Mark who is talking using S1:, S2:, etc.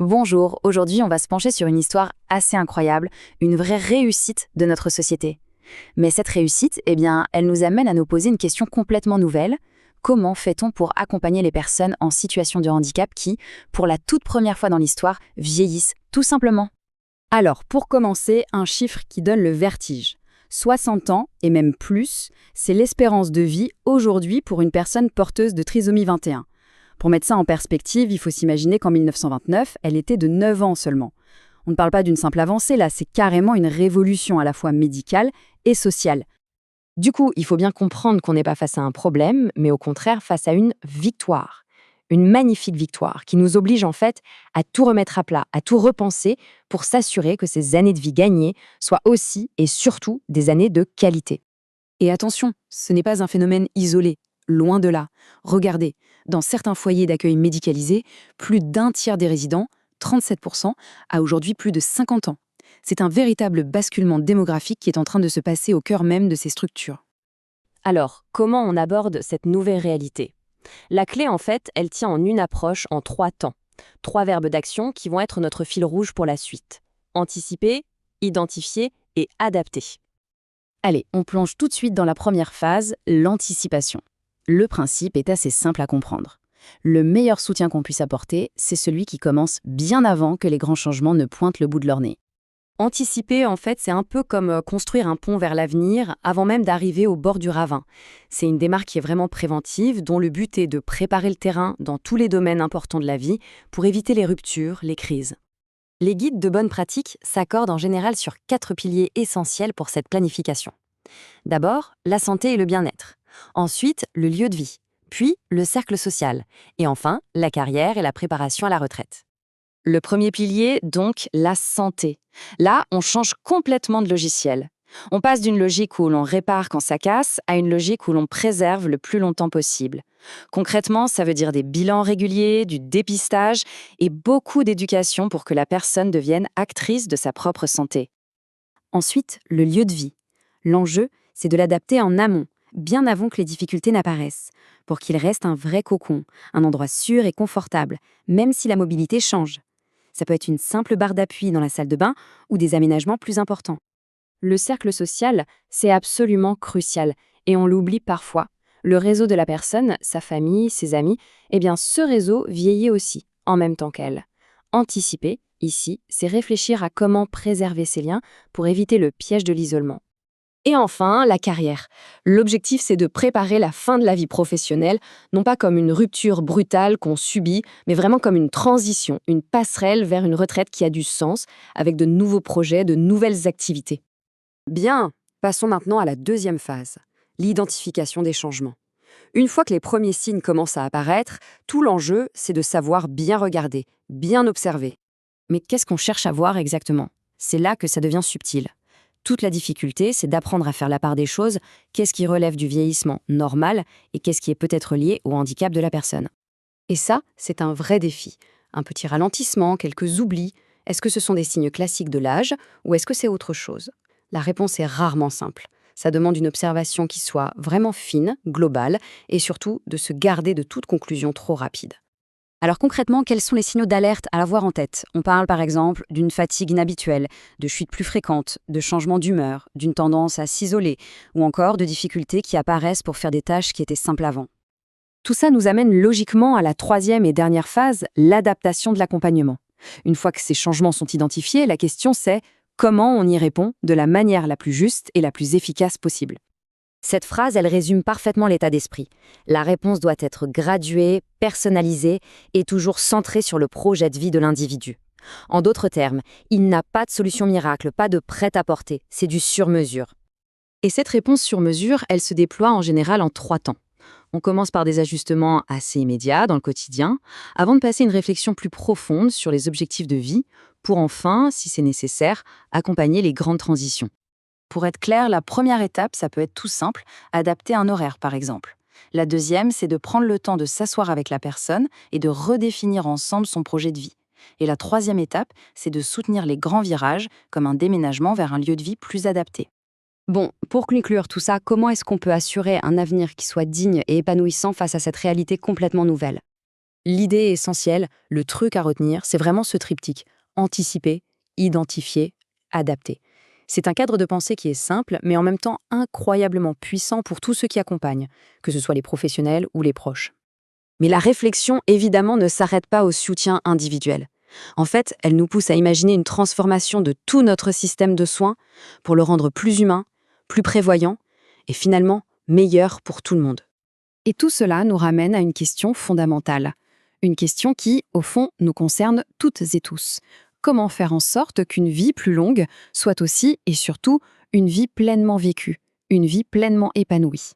S1: Bonjour, aujourd'hui on va se pencher sur une histoire assez incroyable, une vraie réussite de notre société. Mais cette réussite, elle nous amène à nous poser une question complètement nouvelle. Comment fait-on pour accompagner les personnes en situation de handicap qui, pour la toute première fois dans l'histoire, vieillissent, tout simplement?
S2: Alors, pour commencer, un chiffre qui donne le vertige. 60 ans, et même plus, c'est l'espérance de vie aujourd'hui pour une personne porteuse de trisomie 21. Pour mettre ça en perspective, il faut s'imaginer qu'en 1929, elle était de 9 ans seulement. On ne parle pas d'une simple avancée, là, c'est carrément une révolution à la fois médicale et sociale.
S3: Du coup, il faut bien comprendre qu'on n'est pas face à un problème, mais au contraire face à une victoire. Une magnifique victoire qui nous oblige en fait à tout remettre à plat, à tout repenser pour s'assurer que ces années de vie gagnées soient aussi et surtout des années de qualité.
S2: Et attention, ce n'est pas un phénomène isolé, loin de là. Regardez, dans certains foyers d'accueil médicalisés, plus d'un tiers des résidents, 37%, a aujourd'hui plus de 50 ans. C'est un véritable basculement démographique qui est en train de se passer au cœur même de ces structures.
S3: Alors, comment on aborde cette nouvelle réalité? La clé, en fait, elle tient en une approche en 3 temps. 3 verbes d'action qui vont être notre fil rouge pour la suite. Anticiper, identifier et adapter.
S2: Allez, on plonge tout de suite dans la première phase, l'anticipation. Le principe est assez simple à comprendre. Le meilleur soutien qu'on puisse apporter, c'est celui qui commence bien avant que les grands changements ne pointent le bout de leur nez.
S3: Anticiper, en fait, c'est un peu comme construire un pont vers l'avenir avant même d'arriver au bord du ravin. C'est une démarche qui est vraiment préventive, dont le but est de préparer le terrain dans tous les domaines importants de la vie pour éviter les ruptures, les crises. Les guides de bonne pratique s'accordent en général sur 4 piliers essentiels pour cette planification. D'abord, la santé et le bien-être. Ensuite, le lieu de vie. Puis, le cercle social. Et enfin, la carrière et la préparation à la retraite. Le premier pilier, donc, la santé. Là, on change complètement de logiciel. On passe d'une logique où l'on répare quand ça casse à une logique où l'on préserve le plus longtemps possible. Concrètement, ça veut dire des bilans réguliers, du dépistage et beaucoup d'éducation pour que la personne devienne actrice de sa propre santé.
S2: Ensuite, le lieu de vie. L'enjeu, c'est de l'adapter en amont, bien avant que les difficultés n'apparaissent, pour qu'il reste un vrai cocon, un endroit sûr et confortable, même si la mobilité change. Ça peut être une simple barre d'appui dans la salle de bain ou des aménagements plus importants.
S3: Le cercle social, c'est absolument crucial et on l'oublie parfois. Le réseau de la personne, sa famille, ses amis, ce réseau vieillit aussi, en même temps qu'elle. Anticiper, ici, c'est réfléchir à comment préserver ces liens pour éviter le piège de l'isolement. Et enfin, la carrière. L'objectif, c'est de préparer la fin de la vie professionnelle, non pas comme une rupture brutale qu'on subit, mais vraiment comme une transition, une passerelle vers une retraite qui a du sens, avec de nouveaux projets, de nouvelles activités.
S4: Bien, passons maintenant à la deuxième phase, l'identification des changements. Une fois que les premiers signes commencent à apparaître, tout l'enjeu, c'est de savoir bien regarder, bien observer.
S2: Mais qu'est-ce qu'on cherche à voir exactement? C'est là que ça devient subtil. Toute la difficulté, c'est d'apprendre à faire la part des choses, qu'est-ce qui relève du vieillissement normal et qu'est-ce qui est peut-être lié au handicap de la personne. Et ça, c'est un vrai défi. Un petit ralentissement, quelques oublis. Est-ce que ce sont des signes classiques de l'âge ou est-ce que c'est autre chose? La réponse est rarement simple. Ça demande une observation qui soit vraiment fine, globale, et surtout de se garder de toute conclusion trop rapide. Alors concrètement, quels sont les signaux d'alerte à avoir en tête? On parle par exemple d'une fatigue inhabituelle, de chutes plus fréquentes, de changements d'humeur, d'une tendance à s'isoler, ou encore de difficultés qui apparaissent pour faire des tâches qui étaient simples avant. Tout ça nous amène logiquement à la troisième et dernière phase, l'adaptation de l'accompagnement. Une fois que ces changements sont identifiés, la question c'est comment on y répond de la manière la plus juste et la plus efficace possible.
S1: Cette phrase, elle résume parfaitement l'état d'esprit. La réponse doit être graduée, personnalisée et toujours centrée sur le projet de vie de l'individu. En d'autres termes, il n'a pas de solution miracle, pas de prêt-à-porter, c'est du sur-mesure.
S2: Et cette réponse sur mesure, elle se déploie en général en 3 temps. On commence par des ajustements assez immédiats dans le quotidien, avant de passer une réflexion plus profonde sur les objectifs de vie, pour enfin, si c'est nécessaire, accompagner les grandes transitions. Pour être clair, la première étape, ça peut être tout simple, adapter un horaire par exemple. La deuxième, c'est de prendre le temps de s'asseoir avec la personne et de redéfinir ensemble son projet de vie. Et la troisième étape, c'est de soutenir les grands virages, comme un déménagement vers un lieu de vie plus adapté. Bon, pour conclure tout ça, comment est-ce qu'on peut assurer un avenir qui soit digne et épanouissant face à cette réalité complètement nouvelle? L'idée essentielle, le truc à retenir, c'est vraiment ce triptyque. Anticiper, identifier, adapter. C'est un cadre de pensée qui est simple, mais en même temps incroyablement puissant pour tous ceux qui accompagnent, que ce soit les professionnels ou les proches.
S4: Mais la réflexion, évidemment, ne s'arrête pas au soutien individuel. En fait, elle nous pousse à imaginer une transformation de tout notre système de soins pour le rendre plus humain, plus prévoyant et finalement meilleur pour tout le monde.
S2: Et tout cela nous ramène à une question fondamentale. Une question qui, au fond, nous concerne toutes et tous. Comment faire en sorte qu'une vie plus longue soit aussi, et surtout, une vie pleinement vécue, une vie pleinement épanouie?